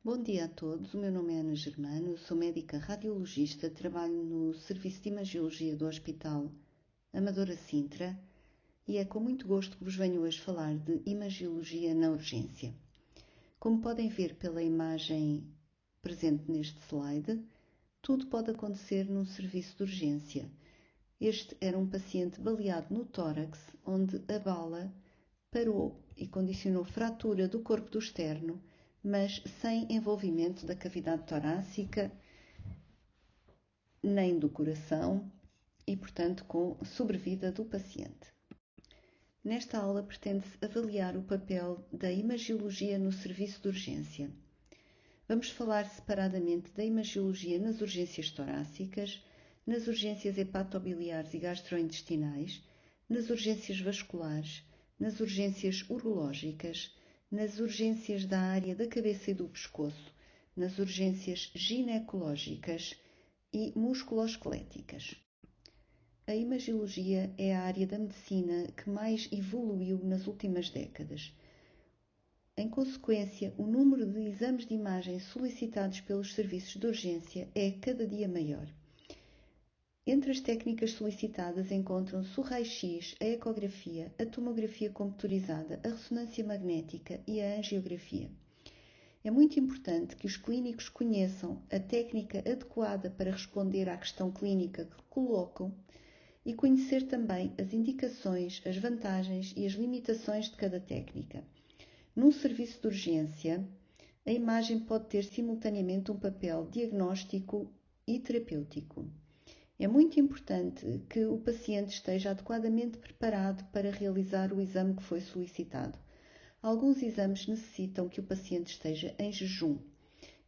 Bom dia a todos, o meu nome é Ana Germano, eu sou médica radiologista, trabalho no Serviço de Imagiologia do Hospital Amadora Sintra e é com muito gosto que vos venho hoje falar de imagiologia na urgência. Como podem ver pela imagem presente neste slide, tudo pode acontecer num serviço de urgência. Este era um paciente baleado no tórax, onde a bala parou e condicionou fratura do corpo do externo, mas sem envolvimento da cavidade torácica nem do coração e, portanto, com sobrevida do paciente. Nesta aula pretende-se avaliar o papel da imagiologia no serviço de urgência. Vamos falar separadamente da imagiologia nas urgências torácicas, nas urgências hepatobiliares e gastrointestinais, nas urgências vasculares, nas urgências urológicas, nas urgências da área da cabeça e do pescoço, nas urgências ginecológicas e musculoesqueléticas. A imagiologia é a área da medicina que mais evoluiu nas últimas décadas. Em consequência, o número de exames de imagem solicitados pelos serviços de urgência é cada dia maior. Entre as técnicas solicitadas encontram-se o raio-x, a ecografia, a tomografia computurizada, a ressonância magnética e a angiografia. É muito importante que os clínicos conheçam a técnica adequada para responder à questão clínica que colocam e conhecer também as indicações, as vantagens e as limitações de cada técnica. Num serviço de urgência, a imagem pode ter simultaneamente um papel diagnóstico e terapêutico. É muito importante que o paciente esteja adequadamente preparado para realizar o exame que foi solicitado. Alguns exames necessitam que o paciente esteja em jejum,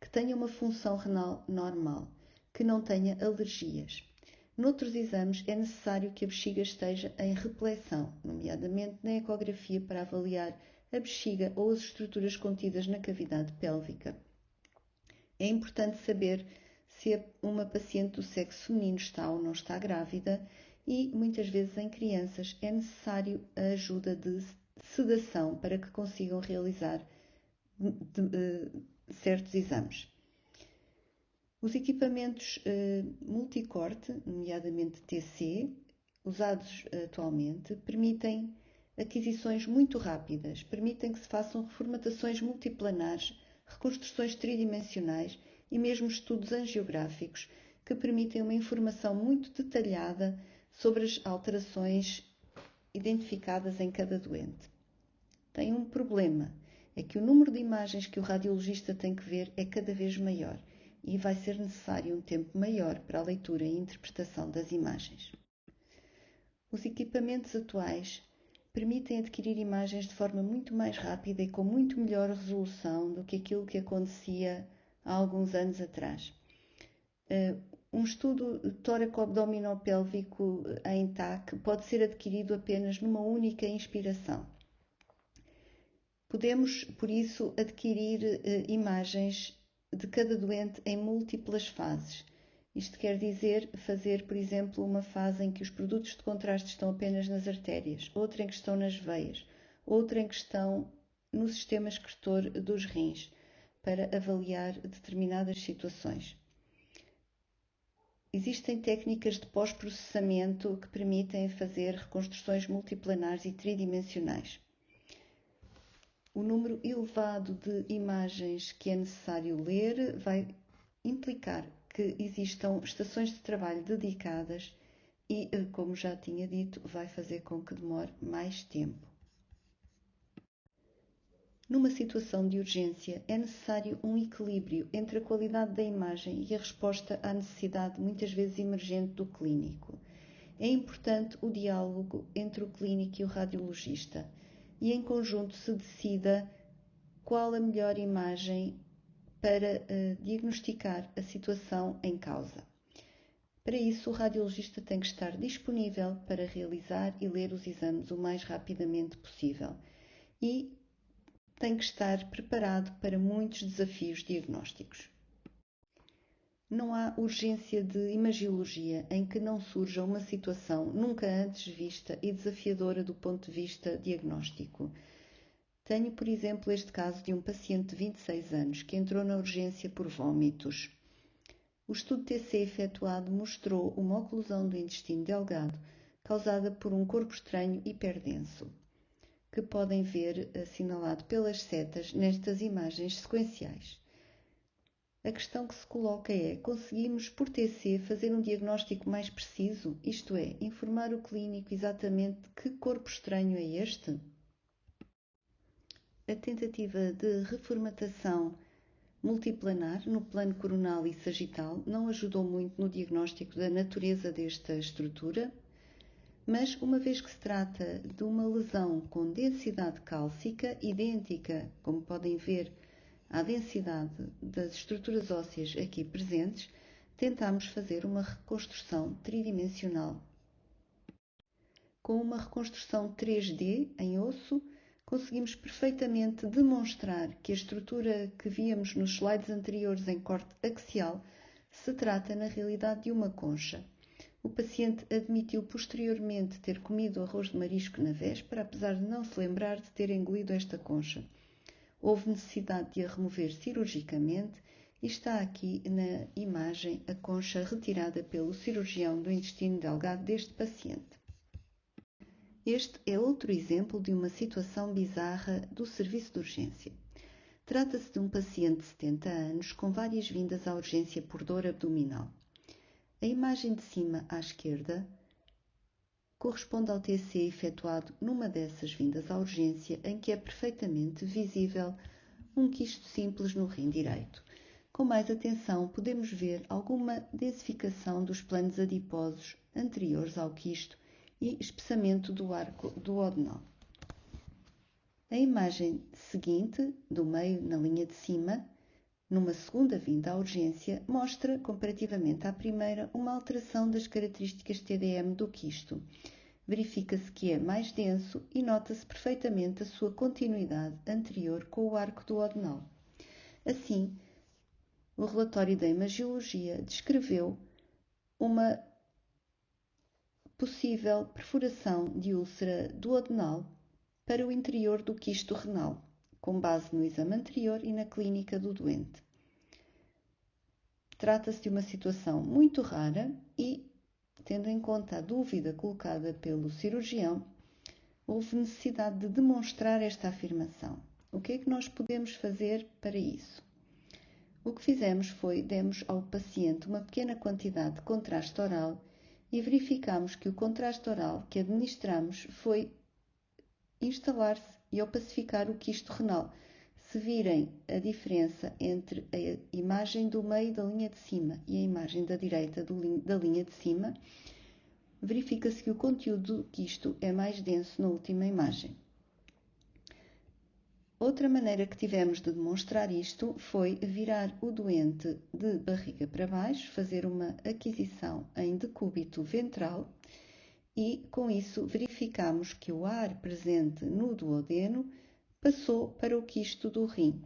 que tenha uma função renal normal, que não tenha alergias. Noutros exames é necessário que a bexiga esteja em repleção, nomeadamente na ecografia para avaliar a bexiga ou as estruturas contidas na cavidade pélvica. É importante saber se uma paciente do sexo feminino está ou não está grávida e, muitas vezes em crianças, é necessário a ajuda de sedação para que consigam realizar certos exames. Os equipamentos multicorte, nomeadamente TC, usados atualmente, permitem aquisições muito rápidas, permitem que se façam reformatações multiplanares, reconstruções tridimensionais e mesmo estudos angiográficos que permitem uma informação muito detalhada sobre as alterações identificadas em cada doente. Tem um problema, é que o número de imagens que o radiologista tem que ver é cada vez maior e vai ser necessário um tempo maior para a leitura e interpretação das imagens. Os equipamentos atuais permitem adquirir imagens de forma muito mais rápida e com muito melhor resolução do que aquilo que acontecia há alguns anos atrás. Um estudo tóraco-abdominopélvico em TAC pode ser adquirido apenas numa única inspiração. Podemos, por isso, adquirir imagens de cada doente em múltiplas fases. Isto quer dizer fazer, por exemplo, uma fase em que os produtos de contraste estão apenas nas artérias, outra em que estão nas veias, outra em que estão no sistema excretor dos rins, para avaliar determinadas situações. Existem técnicas de pós-processamento que permitem fazer reconstruções multiplanares e tridimensionais. O número elevado de imagens que é necessário ler vai implicar que existam estações de trabalho dedicadas e, como já tinha dito, vai fazer com que demore mais tempo. Numa situação de urgência, é necessário um equilíbrio entre a qualidade da imagem e a resposta à necessidade, muitas vezes emergente, do clínico. É importante o diálogo entre o clínico e o radiologista e, em conjunto, se decida qual a melhor imagem para diagnosticar a situação em causa. Para isso, o radiologista tem que estar disponível para realizar e ler os exames o mais rapidamente possível e tem que estar preparado para muitos desafios diagnósticos. Não há urgência de imagiologia em que não surja uma situação nunca antes vista e desafiadora do ponto de vista diagnóstico. Tenho, por exemplo, este caso de um paciente de 26 anos que entrou na urgência por vômitos. O estudo TC efetuado mostrou uma oclusão do intestino delgado causada por um corpo estranho hiperdenso, que podem ver assinalado pelas setas nestas imagens sequenciais. A questão que se coloca é: conseguimos, por TC, fazer um diagnóstico mais preciso? Isto é, informar o clínico exatamente que corpo estranho é este? A tentativa de reformatação multiplanar no plano coronal e sagital não ajudou muito no diagnóstico da natureza desta estrutura, mas uma vez que se trata de uma lesão com densidade cálcica idêntica, como podem ver, à densidade das estruturas ósseas aqui presentes, tentamos fazer uma reconstrução tridimensional. Com uma reconstrução 3D em osso, conseguimos perfeitamente demonstrar que a estrutura que víamos nos slides anteriores em corte axial se trata na realidade de uma concha. O paciente admitiu posteriormente ter comido arroz de marisco na véspera, apesar de não se lembrar de ter engolido esta concha. Houve necessidade de a remover cirurgicamente e está aqui na imagem a concha retirada pelo cirurgião do intestino delgado deste paciente. Este é outro exemplo de uma situação bizarra do serviço de urgência. Trata-se de um paciente de 70 anos com várias vindas à urgência por dor abdominal. A imagem de cima à esquerda corresponde ao TC efetuado numa dessas vindas à urgência em que é perfeitamente visível um quisto simples no rim direito. Com mais atenção, podemos ver alguma densificação dos planos adiposos anteriores ao quisto e espessamento do arco duodenal. A imagem seguinte, do meio na linha de cima, numa segunda vinda à urgência, mostra, comparativamente à primeira, uma alteração das características TDM do quisto. Verifica-se que é mais denso e nota-se perfeitamente a sua continuidade anterior com o arco duodenal. Assim, o relatório da imagiologia descreveu uma possível perfuração de úlcera duodenal para o interior do quisto renal, com base no exame anterior e na clínica do doente. Trata-se de uma situação muito rara e, tendo em conta a dúvida colocada pelo cirurgião, houve necessidade de demonstrar esta afirmação. O que é que nós podemos fazer para isso? O que fizemos foi, demos ao paciente uma pequena quantidade de contraste oral e verificamos que o contraste oral que administramos foi instalar-se e opacificar o quisto renal. Se virem a diferença entre a imagem do meio da linha de cima e a imagem da direita da linha de cima, verifica-se que o conteúdo do quisto é mais denso na última imagem. Outra maneira que tivemos de demonstrar isto foi virar o doente de barriga para baixo, fazer uma aquisição em decúbito ventral e, com isso, verificamos que o ar presente no duodeno passou para o quisto do rim.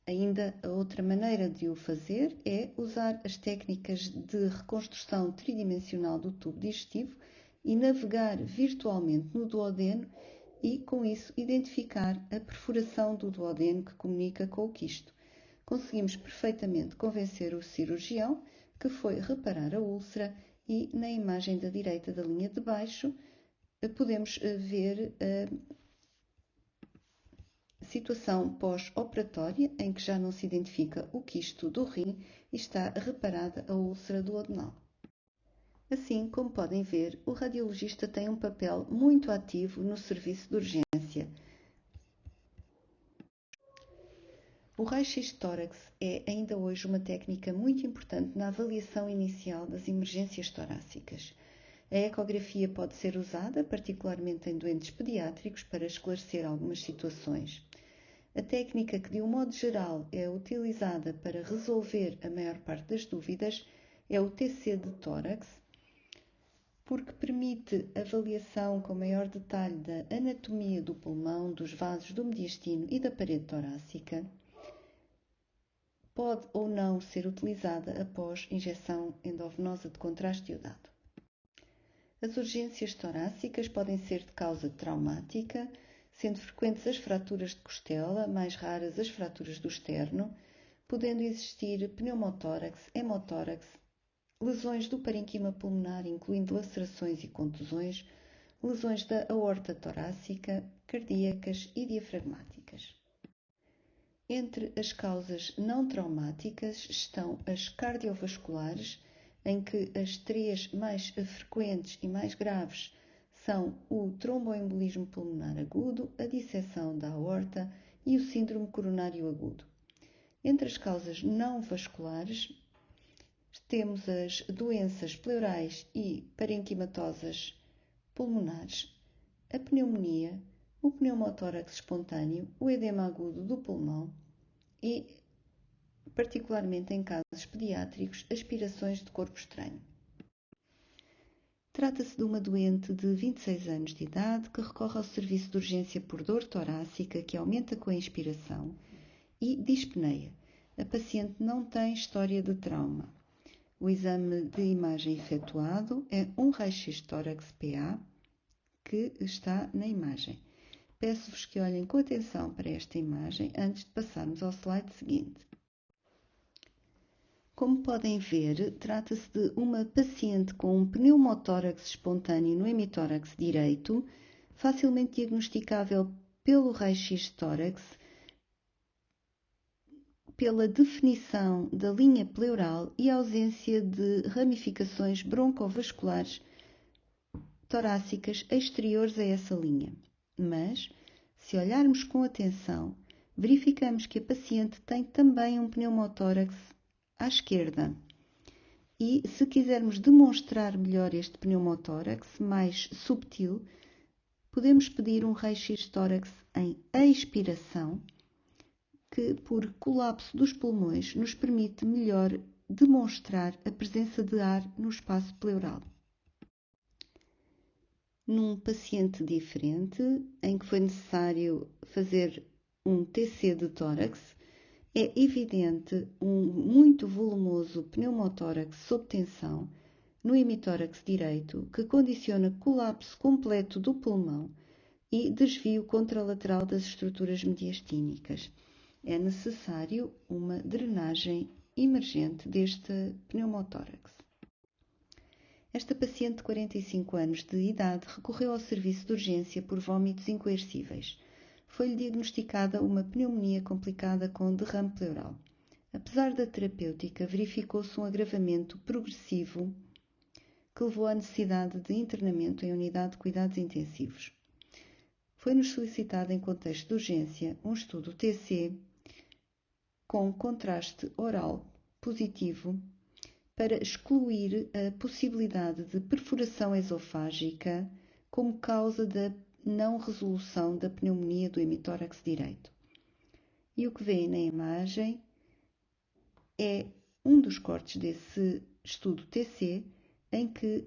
Ainda a outra maneira de o fazer é usar as técnicas de reconstrução tridimensional do tubo digestivo e navegar virtualmente no duodeno e, com isso, identificar a perfuração do duodeno que comunica com o quisto. Conseguimos perfeitamente convencer o cirurgião que foi reparar a úlcera e, na imagem da direita da linha de baixo, podemos ver a situação pós-operatória em que já não se identifica o quisto do rim e está reparada a úlcera duodenal. Assim, como podem ver, o radiologista tem um papel muito ativo no serviço de urgência. O raio-x de tórax é ainda hoje uma técnica muito importante na avaliação inicial das emergências torácicas. A ecografia pode ser usada, particularmente em doentes pediátricos, para esclarecer algumas situações. A técnica que, de um modo geral, é utilizada para resolver a maior parte das dúvidas é o TC de tórax, porque permite avaliação com maior detalhe da anatomia do pulmão, dos vasos do mediastino e da parede torácica. Pode ou não ser utilizada após injeção endovenosa de contraste iodado. As urgências torácicas podem ser de causa traumática, sendo frequentes as fraturas de costela, mais raras as fraturas do externo, podendo existir pneumotórax, hemotórax, lesões do parênquima pulmonar, incluindo lacerações e contusões, lesões da aorta torácica, cardíacas e diafragmáticas. Entre as causas não traumáticas estão as cardiovasculares, em que as três mais frequentes e mais graves são o tromboembolismo pulmonar agudo, a disseção da aorta e o síndrome coronário agudo. Entre as causas não vasculares, temos as doenças pleurais e parenquimatosas pulmonares, a pneumonia, o pneumotórax espontâneo, o edema agudo do pulmão e, particularmente em casos pediátricos, aspirações de corpo estranho. Trata-se de uma doente de 26 anos de idade que recorre ao serviço de urgência por dor torácica que aumenta com a inspiração e dispneia. A paciente não tem história de trauma. O exame de imagem efetuado é um raio-x tórax PA, que está na imagem. Peço-vos que olhem com atenção para esta imagem antes de passarmos ao slide seguinte. Como podem ver, trata-se de uma paciente com um pneumotórax espontâneo no hemitórax direito, facilmente diagnosticável pelo raio-x tórax, pela definição da linha pleural e ausência de ramificações broncovasculares torácicas exteriores a essa linha. Mas, se olharmos com atenção, verificamos que a paciente tem também um pneumotórax à esquerda. E, se quisermos demonstrar melhor este pneumotórax mais subtil, podemos pedir um raio-x tórax em expiração, que, por colapso dos pulmões, nos permite melhor demonstrar a presença de ar no espaço pleural. Num paciente diferente, em que foi necessário fazer um TC de tórax, é evidente um muito volumoso pneumotórax sob tensão no hemitórax direito, que condiciona colapso completo do pulmão e desvio contralateral das estruturas mediastínicas. É necessário uma drenagem emergente deste pneumotórax. Esta paciente de 45 anos de idade recorreu ao serviço de urgência por vômitos incoercíveis. Foi-lhe diagnosticada uma pneumonia complicada com derrame pleural. Apesar da terapêutica, verificou-se um agravamento progressivo que levou à necessidade de internamento em unidade de cuidados intensivos. Foi-nos solicitado, em contexto de urgência, um estudo TC com contraste oral positivo para excluir a possibilidade de perfuração esofágica como causa da não resolução da pneumonia do hemitórax direito. E o que vê na imagem é um dos cortes desse estudo TC em que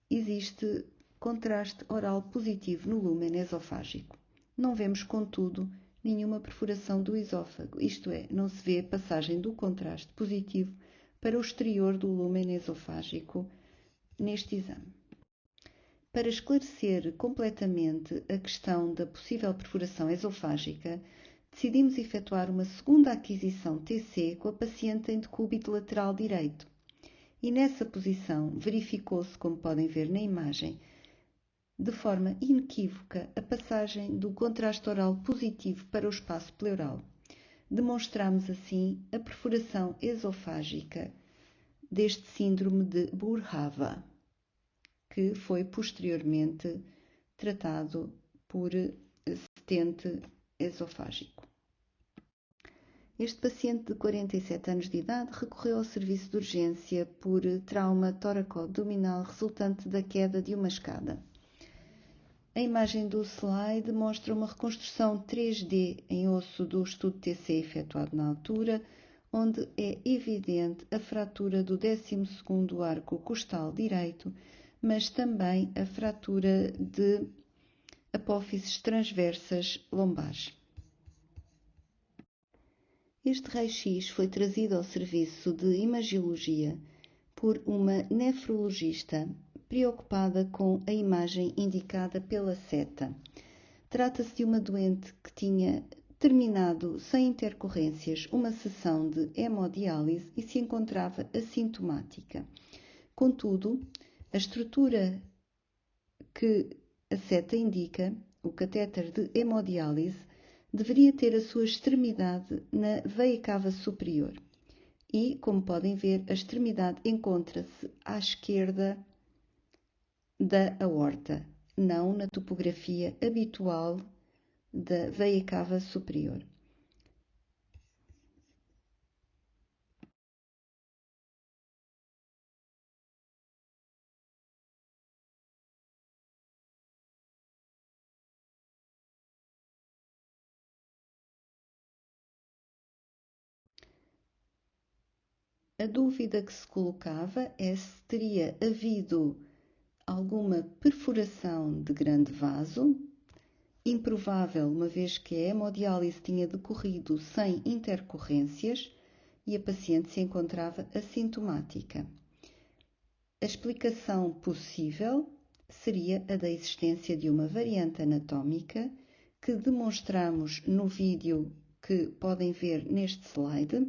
existe contraste oral positivo no lúmen esofágico. Não vemos, contudo, nenhuma perfuração do esófago, isto é, não se vê passagem do contraste positivo para o exterior do lúmen esofágico neste exame. Para esclarecer completamente a questão da possível perfuração esofágica, decidimos efetuar uma segunda aquisição TC com a paciente em decúbito lateral direito. E nessa posição verificou-se, como podem ver na imagem, de forma inequívoca a passagem do contraste oral positivo para o espaço pleural. Demonstramos assim a perfuração esofágica deste síndrome de Boerhaave, que foi posteriormente tratado por stente esofágico. Este paciente de 47 anos de idade recorreu ao serviço de urgência por trauma tóraco-abdominal resultante da queda de uma escada. A imagem do slide mostra uma reconstrução 3D em osso do estudo TC efetuado na altura, onde é evidente a fratura do 12º arco costal direito, mas também a fratura de apófises transversas lombares. Este raio-x foi trazido ao serviço de imagiologia por uma nefrologista preocupada com a imagem indicada pela seta. Trata-se de uma doente que tinha terminado sem intercorrências uma sessão de hemodiálise e se encontrava assintomática. Contudo, a estrutura que a seta indica, o catéter de hemodiálise, deveria ter a sua extremidade na veia cava superior. E, como podem ver, a extremidade encontra-se à esquerda da aorta, não na topografia habitual da veia cava superior. A dúvida que se colocava é se teria havido alguma perfuração de grande vaso, improvável, uma vez que a hemodiálise tinha decorrido sem intercorrências e a paciente se encontrava assintomática. A explicação possível seria a da existência de uma variante anatómica que demonstramos no vídeo que podem ver neste slide,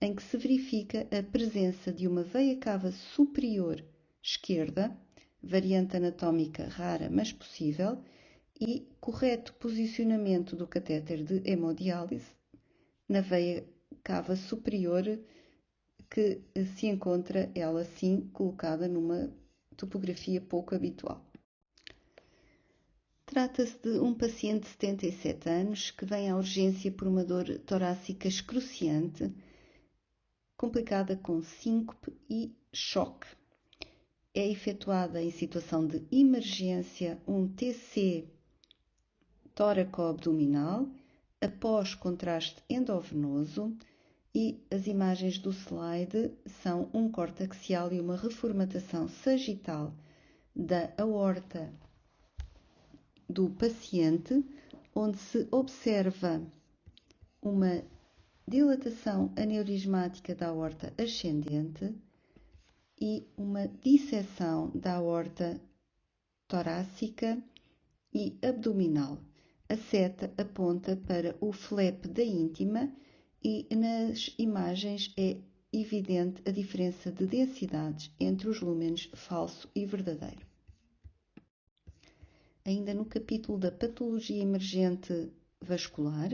em que se verifica a presença de uma veia cava superior esquerda, variante anatómica rara mas possível, e correto posicionamento do catéter de hemodiálise na veia cava superior, que se encontra ela sim colocada numa topografia pouco habitual. Trata-se de um paciente de 77 anos que vem à urgência por uma dor torácica excruciante, complicada com síncope e choque. É efetuada em situação de emergência um TC tóraco-abdominal após contraste endovenoso e as imagens do slide são um corte axial e uma reformatação sagital da aorta do paciente, onde se observa uma dilatação aneurismática da aorta ascendente e uma disseção da aorta torácica e abdominal. A seta aponta para o flap da íntima e nas imagens é evidente a diferença de densidades entre os lúmenes falso e verdadeiro. Ainda no capítulo da patologia emergente vascular,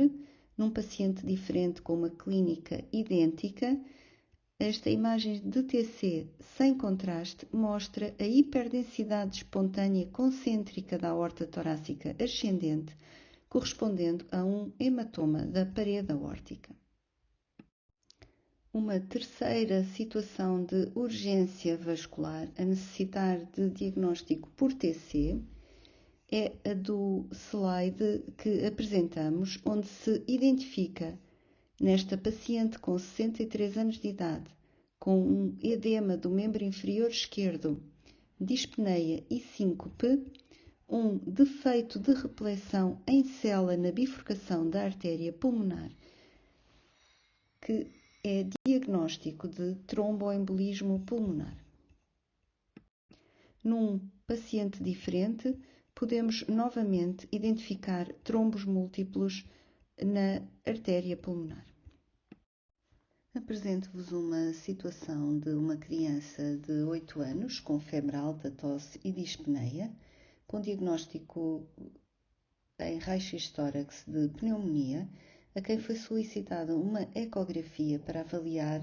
num paciente diferente com uma clínica idêntica, esta imagem de TC sem contraste mostra a hiperdensidade espontânea concêntrica da aorta torácica ascendente, correspondendo a um hematoma da parede aórtica. Uma terceira situação de urgência vascular a necessitar de diagnóstico por TC é a do slide que apresentamos, onde se identifica nesta paciente com 63 anos de idade, com um edema do membro inferior esquerdo, dispneia e síncope, um defeito de repleção em célula na bifurcação da artéria pulmonar, que é diagnóstico de tromboembolismo pulmonar. Num paciente diferente, podemos novamente identificar trombos múltiplos na artéria pulmonar. Apresento-vos uma situação de uma criança de 8 anos com febre alta, tosse e dispneia, com diagnóstico em raio-x tórax de pneumonia, a quem foi solicitada uma ecografia para avaliar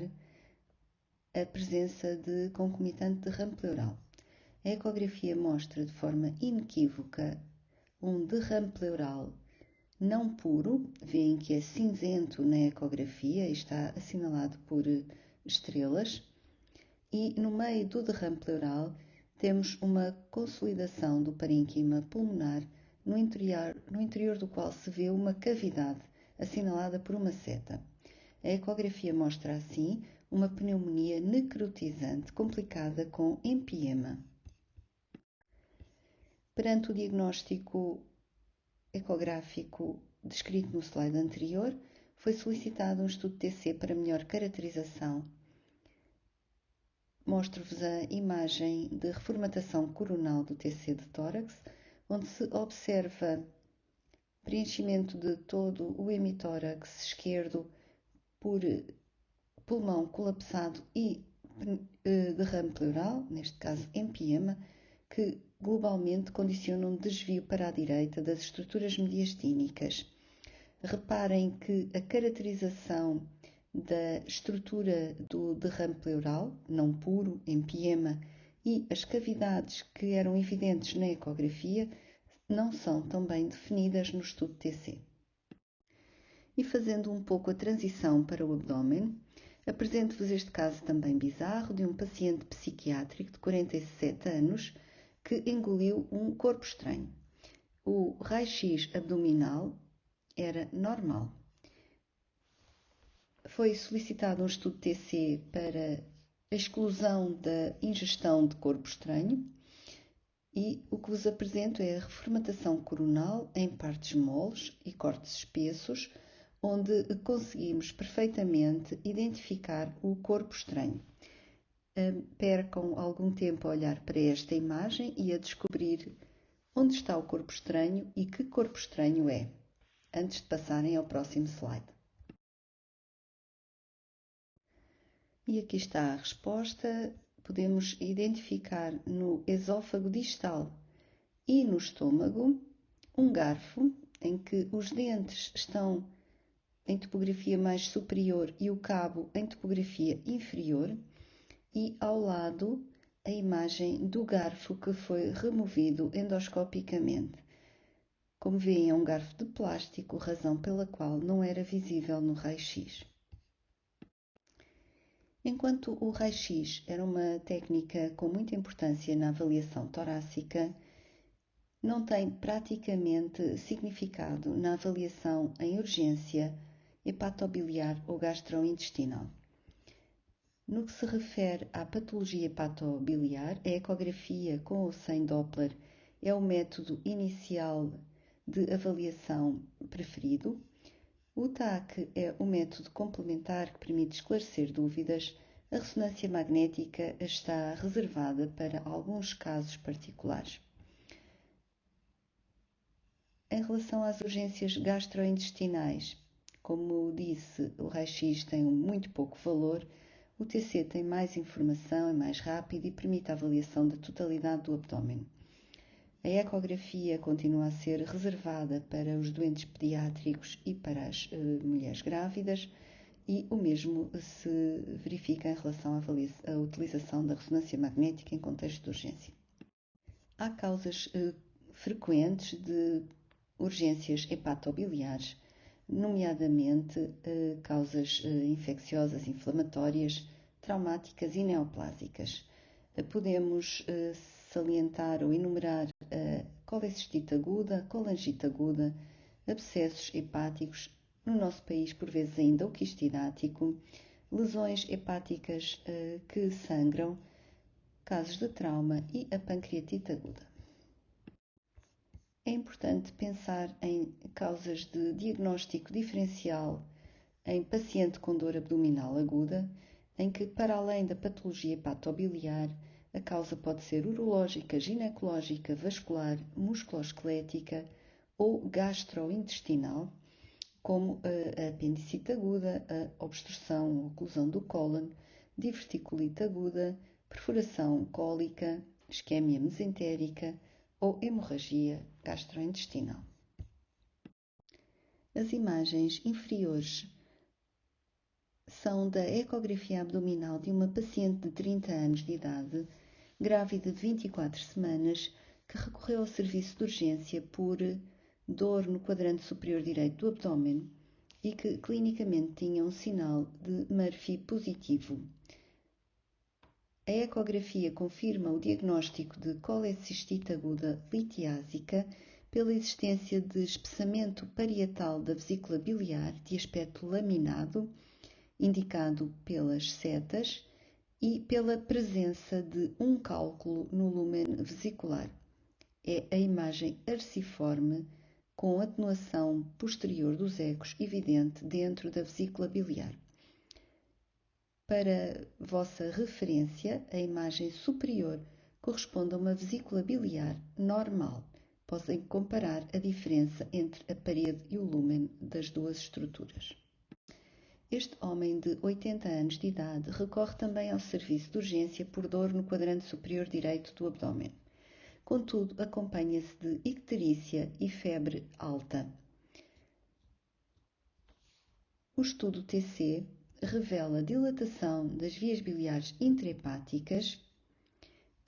a presença de concomitante de derrame pleural. A ecografia mostra de forma inequívoca um derrame pleural não puro, veem que é cinzento na ecografia e está assinalado por estrelas, e no meio do derrame pleural temos uma consolidação do parênquima pulmonar, no interior do qual se vê uma cavidade assinalada por uma seta. A ecografia mostra assim uma pneumonia necrotizante complicada com empiema. Perante o diagnóstico ecográfico descrito no slide anterior, foi solicitado um estudo TC para melhor caracterização. Mostro-vos a imagem de reformatação coronal do TC de tórax, onde se observa preenchimento de todo o hemitórax esquerdo por pulmão colapsado e derrame pleural, neste caso empiema, que globalmente condiciona um desvio para a direita das estruturas mediastínicas. Reparem que a caracterização da estrutura do derrame pleural, não puro, empiema, e as cavidades que eram evidentes na ecografia não são tão bem definidas no estudo TC. E fazendo um pouco a transição para o abdômen, apresento-vos este caso também bizarro de um paciente psiquiátrico de 47 anos que engoliu um corpo estranho. O raio-x abdominal era normal. Foi solicitado um estudo TC para a exclusão da ingestão de corpo estranho e o que vos apresento é a reformatação coronal em partes moles e cortes espessos, onde conseguimos perfeitamente identificar o corpo estranho. Percam algum tempo a olhar para esta imagem e a descobrir onde está o corpo estranho e que corpo estranho é, antes de passarem ao próximo slide. E aqui está a resposta. Podemos identificar no esôfago distal e no estômago um garfo em que os dentes estão em topografia mais superior e o cabo em topografia inferior, e ao lado a imagem do garfo que foi removido endoscopicamente. Como veem, é um garfo de plástico, razão pela qual não era visível no raio-x. Enquanto o raio-x era uma técnica com muita importância na avaliação torácica, não tem praticamente significado na avaliação em urgência hepatobiliar ou gastrointestinal. No que se refere à patologia hepatobiliar, a ecografia com ou sem Doppler é o método inicial de avaliação preferido. O TAC é o método complementar que permite esclarecer dúvidas. A ressonância magnética está reservada para alguns casos particulares. Em relação às urgências gastrointestinais, como disse, o raio-x tem muito pouco valor. O TC tem mais informação, é mais rápido e permite a avaliação da totalidade do abdômen. A ecografia continua a ser reservada para os doentes pediátricos e para as mulheres grávidas, e o mesmo se verifica em relação à utilização da ressonância magnética em contexto de urgência. Há causas frequentes de urgências hepatobiliares, nomeadamente causas infecciosas, inflamatórias, traumáticas e neoplásicas. Podemos salientar ou enumerar a colecistite aguda, colangite aguda, abscessos hepáticos, no nosso país por vezes ainda o quisto hidático, lesões hepáticas que sangram, casos de trauma e a pancreatite aguda. É importante pensar em causas de diagnóstico diferencial em paciente com dor abdominal aguda, em que, para além da patologia hepatobiliar, a causa pode ser urológica, ginecológica, vascular, musculoesquelética ou gastrointestinal, como a apendicite aguda, a obstrução ou oclusão do cólon, diverticulite aguda, perfuração cólica, isquémia mesentérica ou hemorragia gastrointestinal. As imagens inferiores são da ecografia abdominal de uma paciente de 30 anos de idade, grávida de 24 semanas, que recorreu ao serviço de urgência por dor no quadrante superior direito do abdômen e que clinicamente tinha um sinal de Murphy positivo. A ecografia confirma o diagnóstico de colecistite aguda litiásica pela existência de espessamento parietal da vesícula biliar de aspecto laminado, indicado pelas setas, e pela presença de um cálculo no lúmen vesicular. É a imagem arciforme com atenuação posterior dos ecos evidente dentro da vesícula biliar. Para vossa referência, a imagem superior corresponde a uma vesícula biliar normal, Podem comparar a diferença entre a parede e o lúmen das duas estruturas. Este homem de 80 anos de idade recorre também ao serviço de urgência por dor no quadrante superior direito do abdômen. Contudo, acompanha-se de icterícia e febre alta. O estudo TC revela dilatação das vias biliares intrahepáticas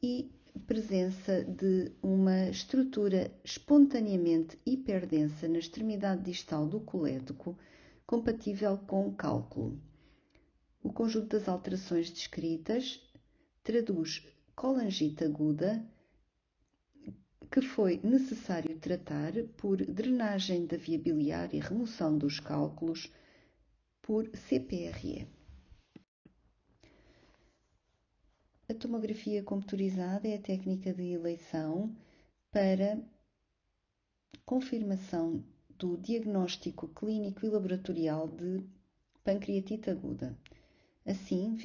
e presença de uma estrutura espontaneamente hiperdensa na extremidade distal do colédoco, compatível com cálculo. O conjunto das alterações descritas traduz colangite aguda que foi necessário tratar por drenagem da via biliar e remoção dos cálculos por CPRE. A tomografia computurizada é a técnica de eleição para confirmação do diagnóstico clínico e laboratorial de pancreatite aguda. Assim,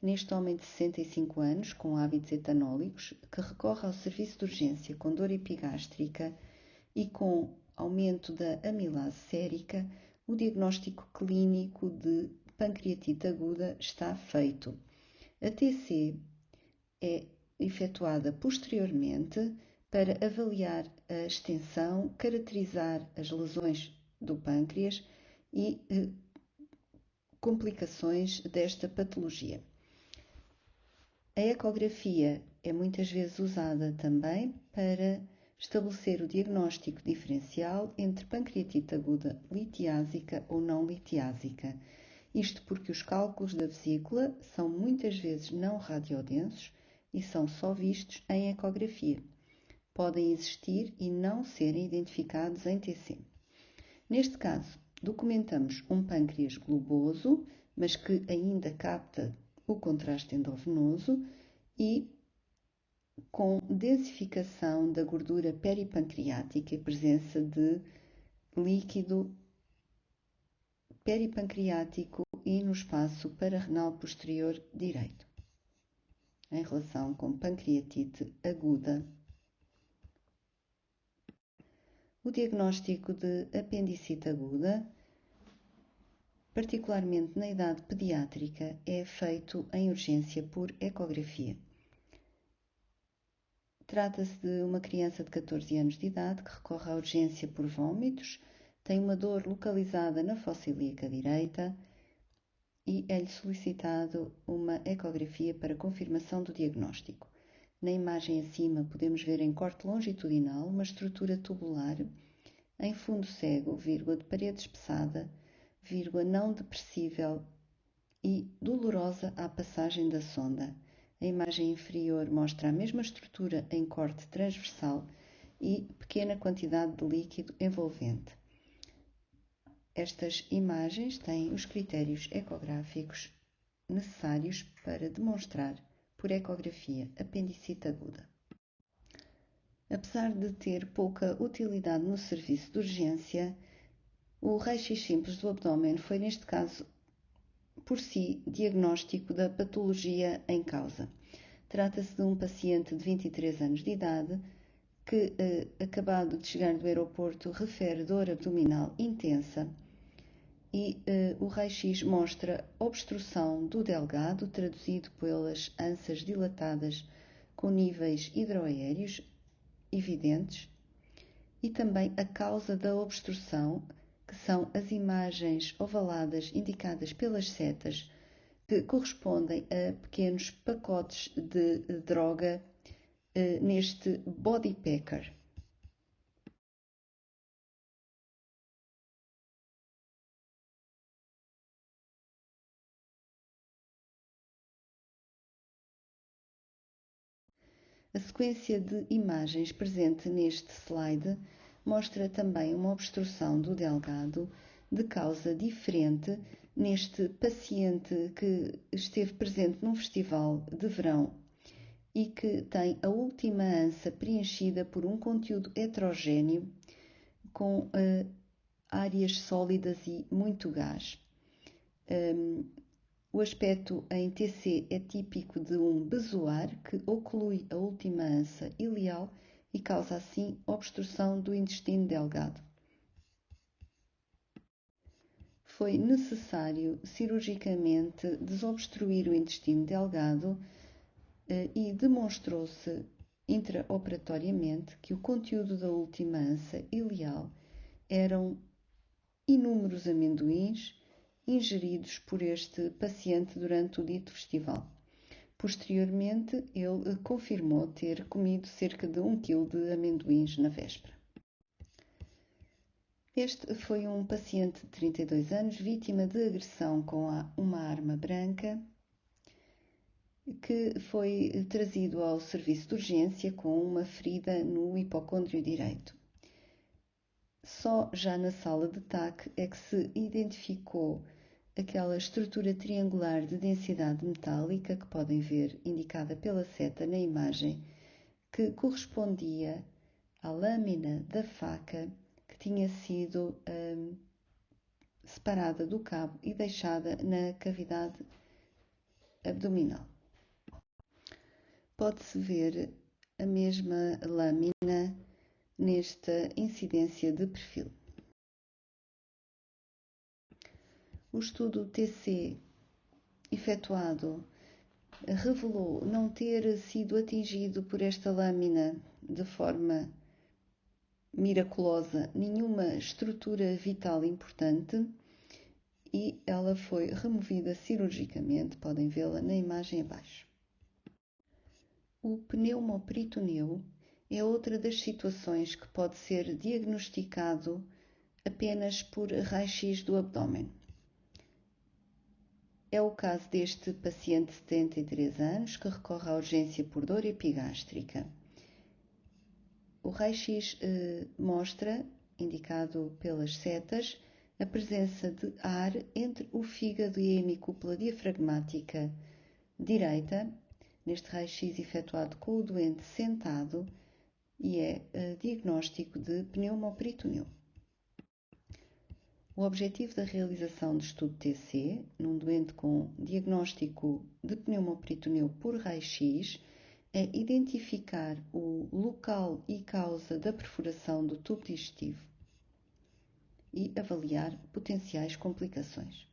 neste homem de 65 anos, com hábitos etanólicos, que recorre ao serviço de urgência com dor epigástrica e com aumento da amilase sérica, o diagnóstico clínico de pancreatite aguda está feito. A TC é efetuada posteriormente para avaliar a extensão, caracterizar as lesões do pâncreas e complicações desta patologia. A ecografia é muitas vezes usada também para estabelecer o diagnóstico diferencial entre pancreatite aguda litiásica ou não litiásica. Isto porque os cálculos da vesícula são muitas vezes não radiodensos e são só vistos em ecografia. Podem existir e não serem identificados em TC. Neste caso, documentamos um pâncreas globoso, mas que ainda capta o contraste endovenoso e com densificação da gordura peripancreática e presença de líquido peripancreático e no espaço pararrenal posterior direito, em relação com pancreatite aguda. O diagnóstico de apendicite aguda, particularmente na idade pediátrica, é feito em urgência por ecografia. Trata-se de uma criança de 14 anos de idade que recorre à urgência por vômitos, tem uma dor localizada na fossa ilíaca direita e é-lhe solicitado uma ecografia para confirmação do diagnóstico. Na imagem acima podemos ver em corte longitudinal uma estrutura tubular em fundo cego, de parede espessada, não depressível e dolorosa à passagem da sonda. A imagem inferior mostra a mesma estrutura em corte transversal e pequena quantidade de líquido envolvente. Estas imagens têm os critérios ecográficos necessários para demonstrar por ecografia apendicite aguda. Apesar de ter pouca utilidade no serviço de urgência, o raio-x simples do abdômen foi, neste caso, por si, diagnóstico da patologia em causa. Trata-se de um paciente de 23 anos de idade que, acabado de chegar do aeroporto, refere dor abdominal intensa e o raio-x mostra obstrução do delgado, traduzido pelas ânsias dilatadas com níveis hidroaéreos evidentes, e também a causa da obstrução, que são as imagens ovaladas indicadas pelas setas, que correspondem a pequenos pacotes de droga neste body packer. A sequência de imagens presente neste slide mostra também uma obstrução do delgado de causa diferente neste paciente que esteve presente num festival de verão e que tem a última ânsa preenchida por um conteúdo heterogéneo com áreas sólidas e muito gás. O aspecto em TC é típico de um bezoar que oclui a última ânsa ileal e causa assim obstrução do intestino delgado. Foi necessário cirurgicamente desobstruir o intestino delgado e demonstrou-se intraoperatoriamente que o conteúdo da última ânsa ileal eram inúmeros amendoins ingeridos por este paciente durante o dito festival. Posteriormente, ele confirmou ter comido cerca de 1 kg de amendoins na véspera. Este foi um paciente de 32 anos, vítima de agressão com uma arma branca, que foi trazido ao serviço de urgência com uma ferida no hipocôndrio direito. Só já na sala de TAC é que se identificou aquela estrutura triangular de densidade metálica que podem ver indicada pela seta na imagem, que correspondia à lâmina da faca que tinha sido separada do cabo e deixada na cavidade abdominal. Pode-se ver a mesma lâmina nesta incidência de perfil. O estudo TC efetuado revelou não ter sido atingido por esta lâmina de forma miraculosa nenhuma estrutura vital importante e ela foi removida cirurgicamente, podem vê-la na imagem abaixo. O pneumoperitoneu é outra das situações que pode ser diagnosticado apenas por raio-x do abdômen. É o caso deste paciente de 73 anos que recorre à urgência por dor epigástrica. O raio-x mostra, indicado pelas setas, a presença de ar entre o fígado e a hemicúpula diafragmática direita, neste raio-x efetuado com o doente sentado, e é diagnóstico de pneumoperitoneu. O objetivo da realização do estudo TC, num doente com diagnóstico de pneumoperitoneu por raio-x, é identificar o local e causa da perfuração do tubo digestivo e avaliar potenciais complicações.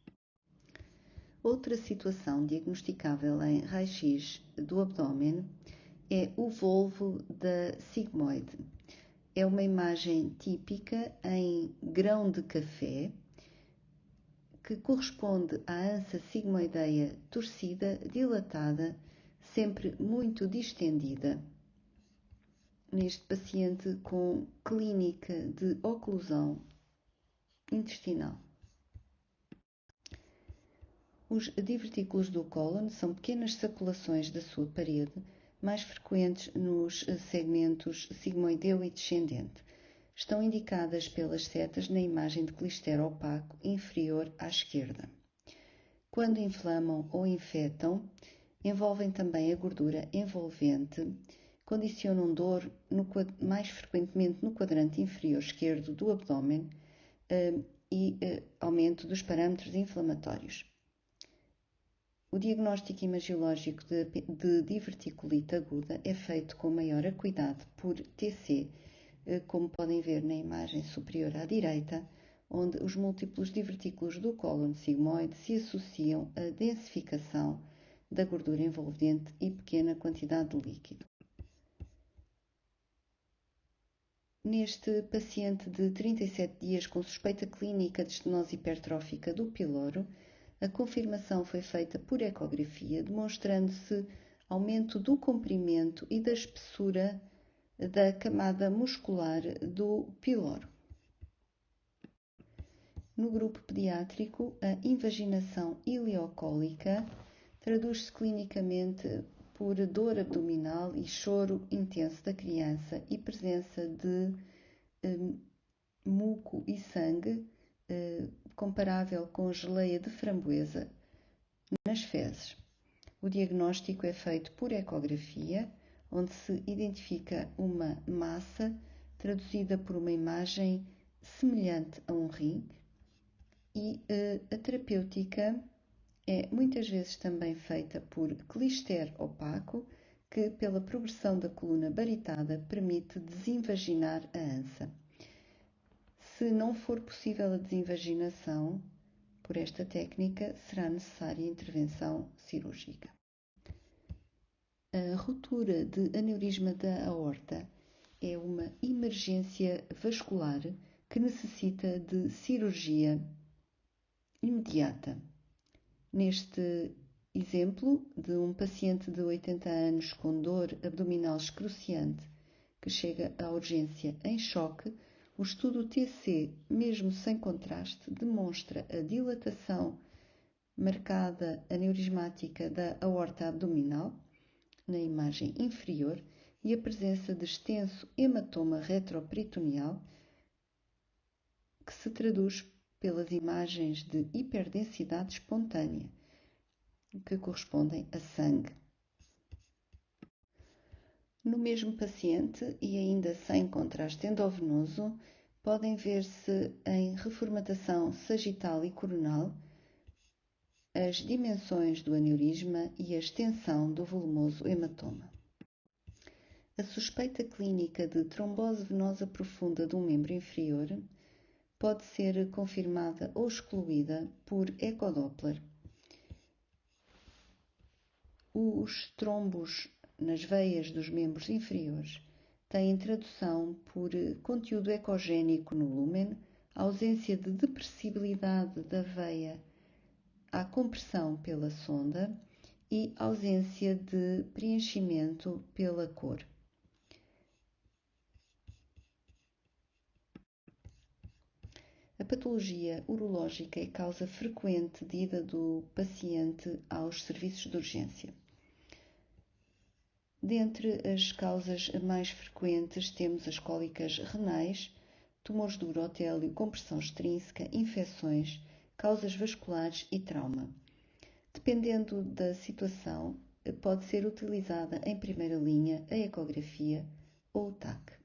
Outra situação diagnosticável em raio-x do abdômen é o volvo da sigmoide. É uma imagem típica em grão de café que corresponde à ânsa sigmoideia torcida, dilatada, sempre muito distendida. Neste paciente com clínica de oclusão intestinal. Os divertículos do cólon são pequenas saculações da sua parede, mais frequentes nos segmentos sigmoideu e descendente. Estão indicadas pelas setas na imagem de clistero opaco inferior à esquerda. Quando inflamam ou infetam, envolvem também a gordura envolvente, condicionam dor mais frequentemente no quadrante inferior esquerdo do abdômen e aumento dos parâmetros inflamatórios. O diagnóstico imagiológico de diverticulite aguda é feito com maior acuidade por TC, como podem ver na imagem superior à direita, onde os múltiplos divertículos do cólon sigmoide se associam à densificação da gordura envolvente e pequena quantidade de líquido. Neste paciente de 37 dias com suspeita clínica de estenose hipertrófica do piloro, a confirmação foi feita por ecografia, demonstrando-se aumento do comprimento e da espessura da camada muscular do piloro. No grupo pediátrico, a invaginação ileocólica traduz-se clinicamente por dor abdominal e choro intenso da criança e presença de muco e sangue comparável com geleia de framboesa nas fezes. O diagnóstico é feito por ecografia, onde se identifica uma massa traduzida por uma imagem semelhante a um rim e a terapêutica é muitas vezes também feita por clister opaco, que, pela progressão da coluna baritada, permite desinvaginar a ansa. Se não for possível a desinvaginação por esta técnica, será necessária intervenção cirúrgica. A ruptura de aneurisma da aorta é uma emergência vascular que necessita de cirurgia imediata. Neste exemplo de um paciente de 80 anos com dor abdominal excruciante que chega à urgência em choque, o estudo TC, mesmo sem contraste, demonstra a dilatação marcada aneurismática da aorta abdominal na imagem inferior e a presença de extenso hematoma retroperitoneal que se traduz pelas imagens de hiperdensidade espontânea que correspondem a sangue. No mesmo paciente e ainda sem contraste endovenoso, podem ver-se em reformatação sagital e coronal as dimensões do aneurisma e a extensão do volumoso hematoma. A suspeita clínica de trombose venosa profunda do membro inferior pode ser confirmada ou excluída por ecodoppler. Os trombos nas veias dos membros inferiores têm tradução por conteúdo ecogénico no lúmen, ausência de depressibilidade da veia à compressão pela sonda e ausência de preenchimento pela cor. A patologia urológica é causa frequente de ida do paciente aos serviços de urgência. Dentre as causas mais frequentes temos as cólicas renais, tumores do urotélio, compressão extrínseca, infecções, causas vasculares e trauma. Dependendo da situação, pode ser utilizada em primeira linha a ecografia ou o TAC.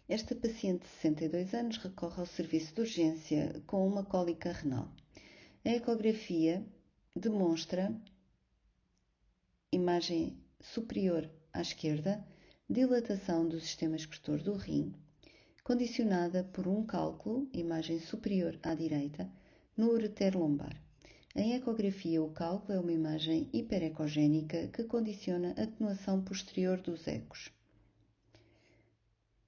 Esta paciente de 62 anos recorre ao serviço de urgência com uma cólica renal. A ecografia demonstra imagem superior à esquerda, dilatação do sistema excretor do rim, condicionada por um cálculo, imagem superior à direita, no ureter lombar. Em ecografia, o cálculo é uma imagem hiperecogénica que condiciona a atenuação posterior dos ecos.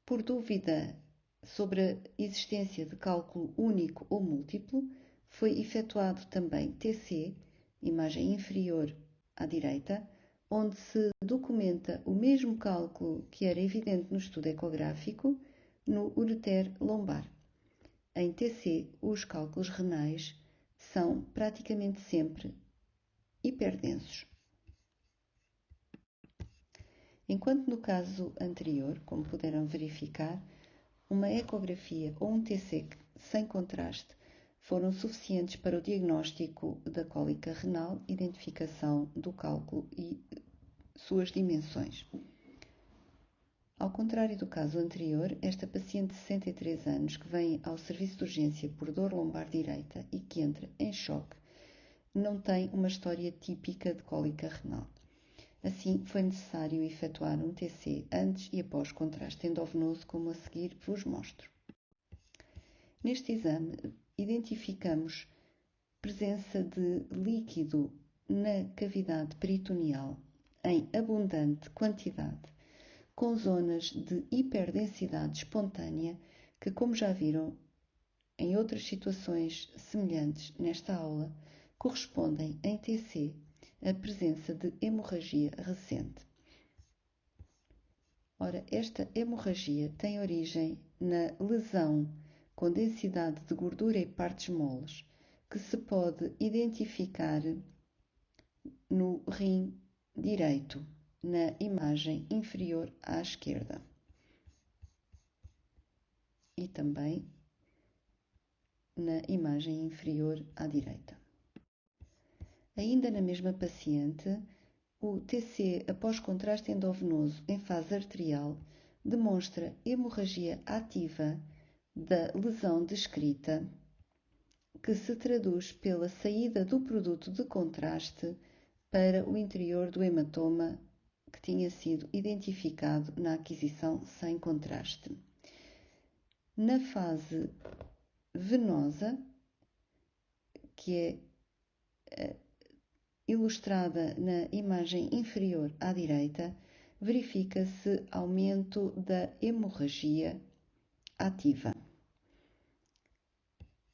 Por dúvida sobre a existência de cálculo único ou múltiplo, foi efetuado também TC, imagem inferior à direita, onde se documenta o mesmo cálculo que era evidente no estudo ecográfico no ureter lombar. Em TC, os cálculos renais são praticamente sempre hiperdensos. Enquanto no caso anterior, como puderam verificar, uma ecografia ou um TC sem contraste foram suficientes para o diagnóstico da cólica renal, identificação do cálculo e suas dimensões. Ao contrário do caso anterior, esta paciente de 63 anos que vem ao serviço de urgência por dor lombar direita e que entra em choque, não tem uma história típica de cólica renal. Assim, foi necessário efetuar um TC antes e após contraste endovenoso, como a seguir vos mostro. Neste exame, identificamos presença de líquido na cavidade peritoneal em abundante quantidade, com zonas de hiperdensidade espontânea que, como já viram em outras situações semelhantes nesta aula, correspondem em TC à presença de hemorragia recente. Ora, esta hemorragia tem origem na lesão com densidade de gordura e partes moles, que se pode identificar no rim direito, na imagem inferior à esquerda. E também na imagem inferior à direita. Ainda na mesma paciente, o TC após contraste endovenoso em fase arterial demonstra hemorragia ativa da lesão descrita, que se traduz pela saída do produto de contraste para o interior do hematoma que tinha sido identificado na aquisição sem contraste. Na fase venosa, que é ilustrada na imagem inferior à direita, verifica-se aumento da hemorragia ativa.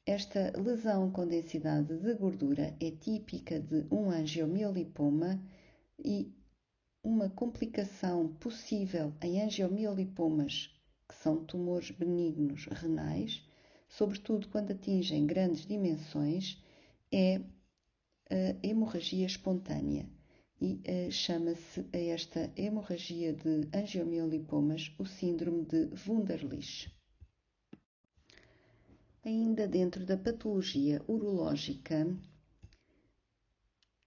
Esta lesão com densidade de gordura é típica de um angiomiolipoma e uma complicação possível em angiomiolipomas, que são tumores benignos renais, sobretudo quando atingem grandes dimensões, é a hemorragia espontânea e chama-se a esta hemorragia de angiomiolipomas o síndrome de Wunderlich. Ainda dentro da patologia urológica,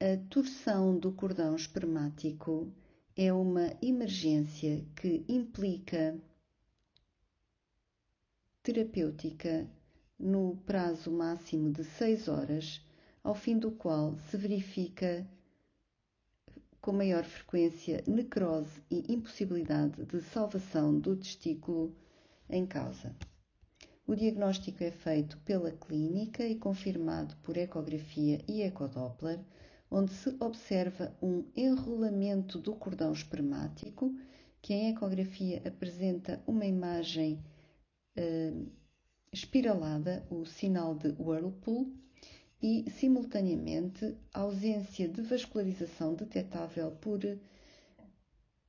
a torção do cordão espermático é uma emergência que implica terapêutica no prazo máximo de 6 horas, ao fim do qual se verifica com maior frequência necrose e impossibilidade de salvação do testículo em causa. O diagnóstico é feito pela clínica e confirmado por ecografia e ecodoppler, onde se observa um enrolamento do cordão espermático, que em ecografia apresenta uma imagem espiralada, o sinal de Whirlpool, e, simultaneamente, ausência de vascularização detetável por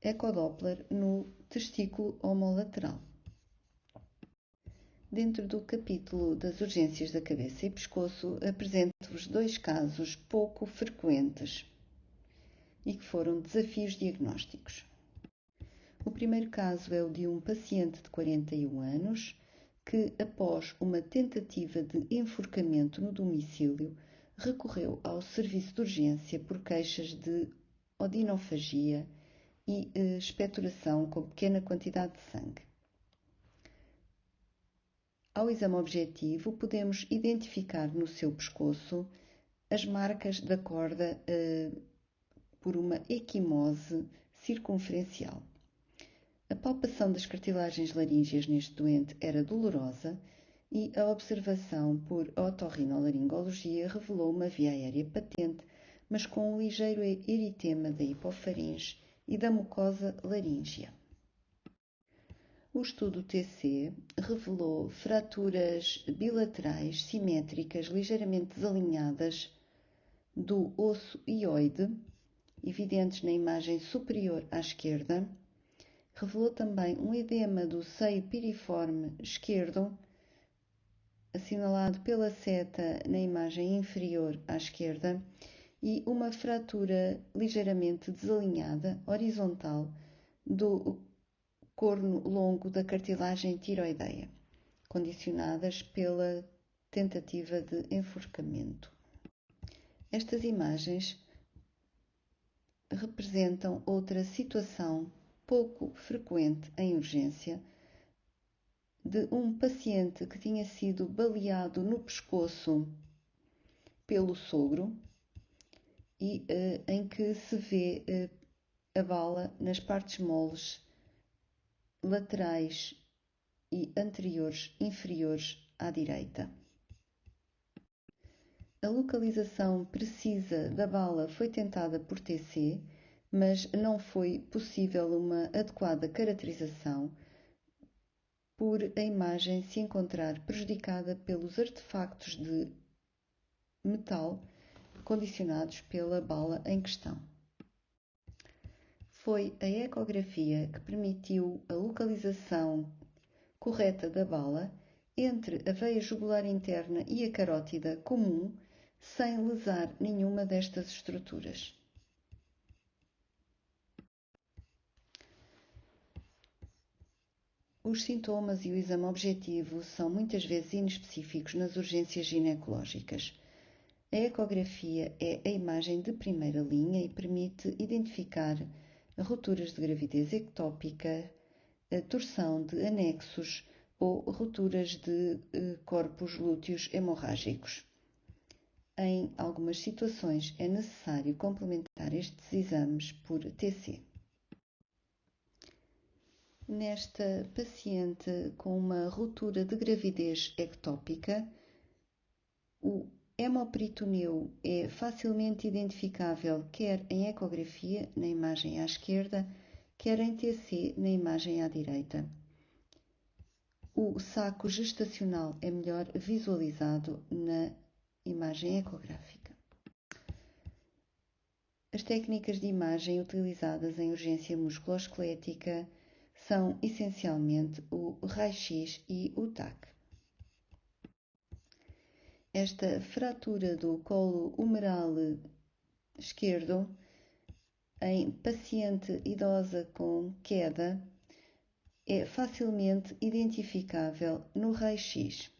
ecodoppler no testículo homolateral. Dentro do capítulo das urgências da cabeça e pescoço, apresento-vos 2 casos pouco frequentes e que foram desafios diagnósticos. O primeiro caso é o de um paciente de 41 anos que, após uma tentativa de enforcamento no domicílio, recorreu ao serviço de urgência por queixas de odinofagia e expectoração com pequena quantidade de sangue. Ao exame objetivo, podemos identificar no seu pescoço as marcas da corda por uma equimose circunferencial. A palpação das cartilagens laríngeas neste doente era dolorosa e a observação por otorrinolaringologia revelou uma via aérea patente, mas com um ligeiro eritema da hipofaringe e da mucosa laríngea. O estudo TC revelou fraturas bilaterais simétricas ligeiramente desalinhadas do osso hioide, evidentes na imagem superior à esquerda. Revelou também um edema do seio piriforme esquerdo, assinalado pela seta na imagem inferior à esquerda, e uma fratura ligeiramente desalinhada, horizontal, do corno longo da cartilagem tiroideia, condicionadas pela tentativa de enforcamento. Estas imagens representam outra situação pouco frequente em urgência de um paciente que tinha sido baleado no pescoço pelo sogro e em que se vê a bala nas partes moles laterais e anteriores inferiores à direita. A localização precisa da bala foi tentada por TC, mas não foi possível uma adequada caracterização por a imagem se encontrar prejudicada pelos artefactos de metal condicionados pela bala em questão. Foi a ecografia que permitiu a localização correta da bala entre a veia jugular interna e a carótida comum, sem lesar nenhuma destas estruturas. Os sintomas e o exame objetivo são muitas vezes inespecíficos nas urgências ginecológicas. A ecografia é a imagem de primeira linha e permite identificar rupturas de gravidez ectópica, a torção de anexos ou rupturas de corpos lúteos hemorrágicos. Em algumas situações é necessário complementar estes exames por TC. Nesta paciente com uma ruptura de gravidez ectópica, o hemoperitoneu é facilmente identificável quer em ecografia, na imagem à esquerda, quer em TC, na imagem à direita. O saco gestacional é melhor visualizado na imagem ecográfica. As técnicas de imagem utilizadas em urgência musculoesquelética são essencialmente o raio-x e o TAC. Esta fratura do colo humeral esquerdo em paciente idosa com queda é facilmente identificável no raio-x.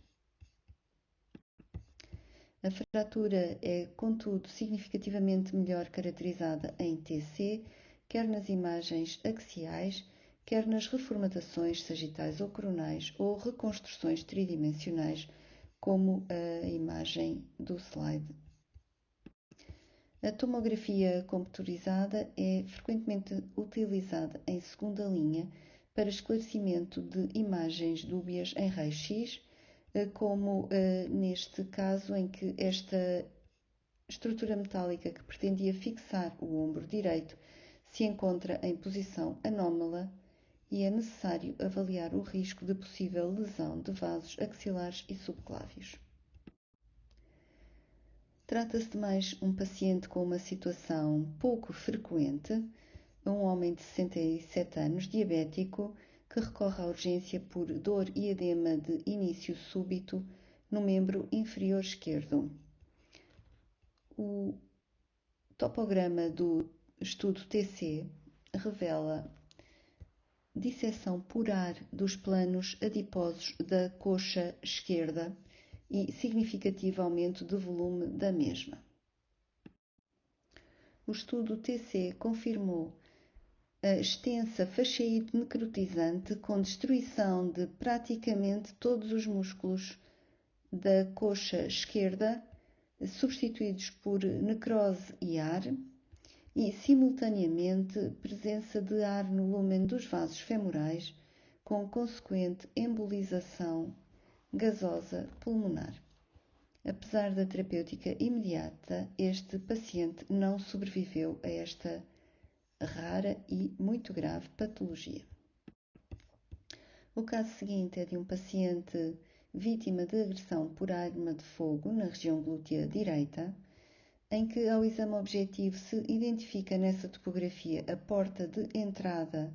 A fratura é, contudo, significativamente melhor caracterizada em TC, quer nas imagens axiais, quer nas reformatações sagitais ou coronais ou reconstruções tridimensionais, como a imagem do slide. A tomografia computurizada é frequentemente utilizada em segunda linha para esclarecimento de imagens dúbias em raio-x, como neste caso em que esta estrutura metálica que pretendia fixar o ombro direito se encontra em posição anómala e é necessário avaliar o risco de possível lesão de vasos axilares e subclávios. Trata-se de mais um paciente com uma situação pouco frequente, um homem de 67 anos, diabético, que recorre à urgência por dor e edema de início súbito no membro inferior esquerdo. O topograma do estudo TC revela disseção purar dos planos adiposos da coxa esquerda e significativo aumento de volume da mesma. O estudo TC confirmou a extensa fasciite necrotizante com destruição de praticamente todos os músculos da coxa esquerda, substituídos por necrose e ar, e simultaneamente presença de ar no lúmen dos vasos femorais, com consequente embolização gasosa pulmonar. Apesar da terapêutica imediata, este paciente não sobreviveu a esta rara e muito grave patologia. O caso seguinte é de um paciente vítima de agressão por arma de fogo na região glútea direita, em que ao exame objetivo se identifica nessa topografia a porta de entrada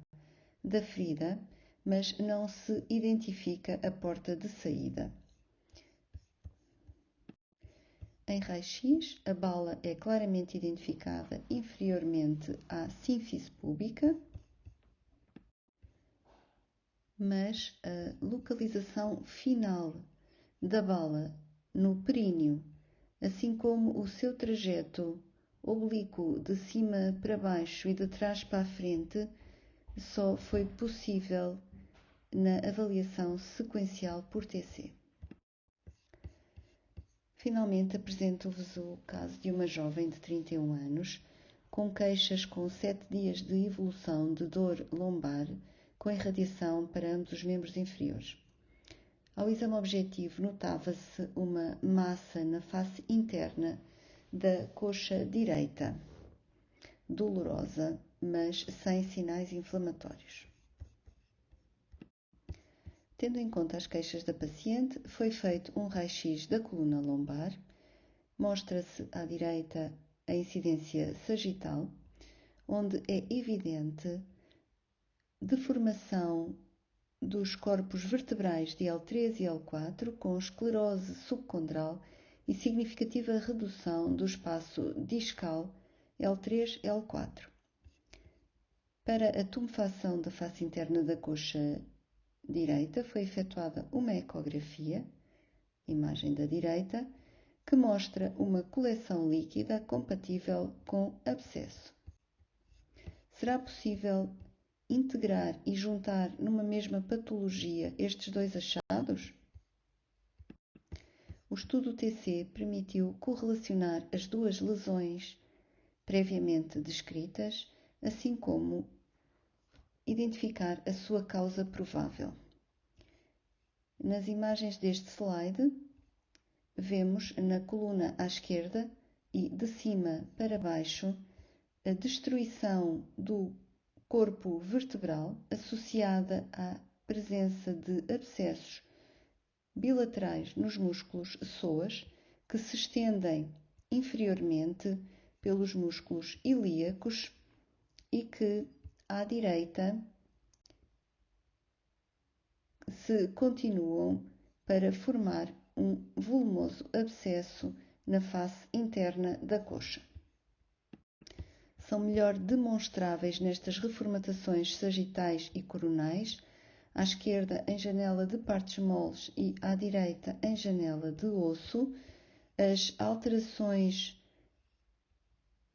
da ferida, mas não se identifica a porta de saída. Em raio-x, a bala é claramente identificada inferiormente à sínfise púbica, mas a localização final da bala no períneo, assim como o seu trajeto oblíquo de cima para baixo e de trás para a frente, só foi possível na avaliação sequencial por TC. Finalmente, apresento-vos o caso de uma jovem de 31 anos, com queixas com 7 dias de evolução de dor lombar, com irradiação para ambos os membros inferiores. Ao exame objetivo, notava-se uma massa na face interna da coxa direita, dolorosa, mas sem sinais inflamatórios. Tendo em conta as queixas da paciente, foi feito um raio-x da coluna lombar. Mostra-se à direita a incidência sagital, onde é evidente deformação dos corpos vertebrais de L3 e L4 com esclerose subcondral e significativa redução do espaço discal L3-L4. Para a tumefação da face interna da coxa direita foi efetuada uma ecografia, imagem da direita, que mostra uma coleção líquida compatível com abscesso. Será possível integrar e juntar numa mesma patologia estes dois achados? O estudo TC permitiu correlacionar as duas lesões previamente descritas, assim como identificar a sua causa provável. Nas imagens deste slide, vemos na coluna à esquerda e de cima para baixo a destruição do corpo vertebral associada à presença de abscessos bilaterais nos músculos psoas que se estendem inferiormente pelos músculos ilíacos e que, à direita, se continuam para formar um volumoso abscesso na face interna da coxa. São melhor demonstráveis nestas reformatações sagitais e coronais, à esquerda em janela de partes moles e à direita em janela de osso, as alterações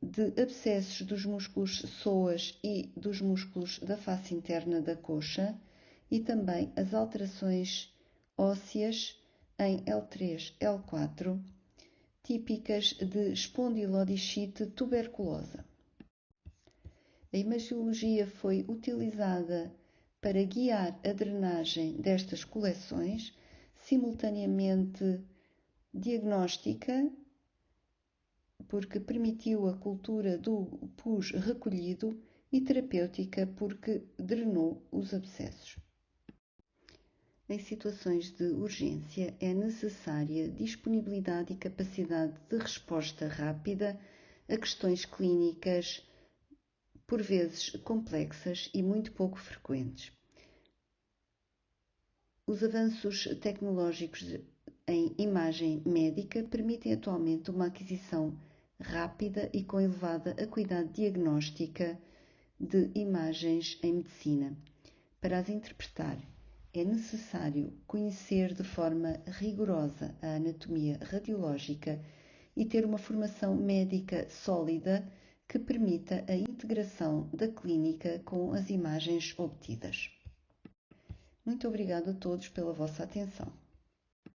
de abscessos dos músculos psoas e dos músculos da face interna da coxa e também as alterações ósseas em L3, L4, típicas de espondilodiscite tuberculosa. A imagiologia foi utilizada para guiar a drenagem destas coleções, simultaneamente diagnóstica, porque permitiu a cultura do pus recolhido, e terapêutica, porque drenou os abscessos. Em situações de urgência, é necessária disponibilidade e capacidade de resposta rápida a questões clínicas, por vezes complexas e muito pouco frequentes. Os avanços tecnológicos em imagem médica permitem atualmente uma aquisição rápida e com elevada acuidade diagnóstica de imagens em medicina. Para as interpretar, é necessário conhecer de forma rigorosa a anatomia radiológica e ter uma formação médica sólida que permita a integração da clínica com as imagens obtidas. Muito obrigado a todos pela vossa atenção.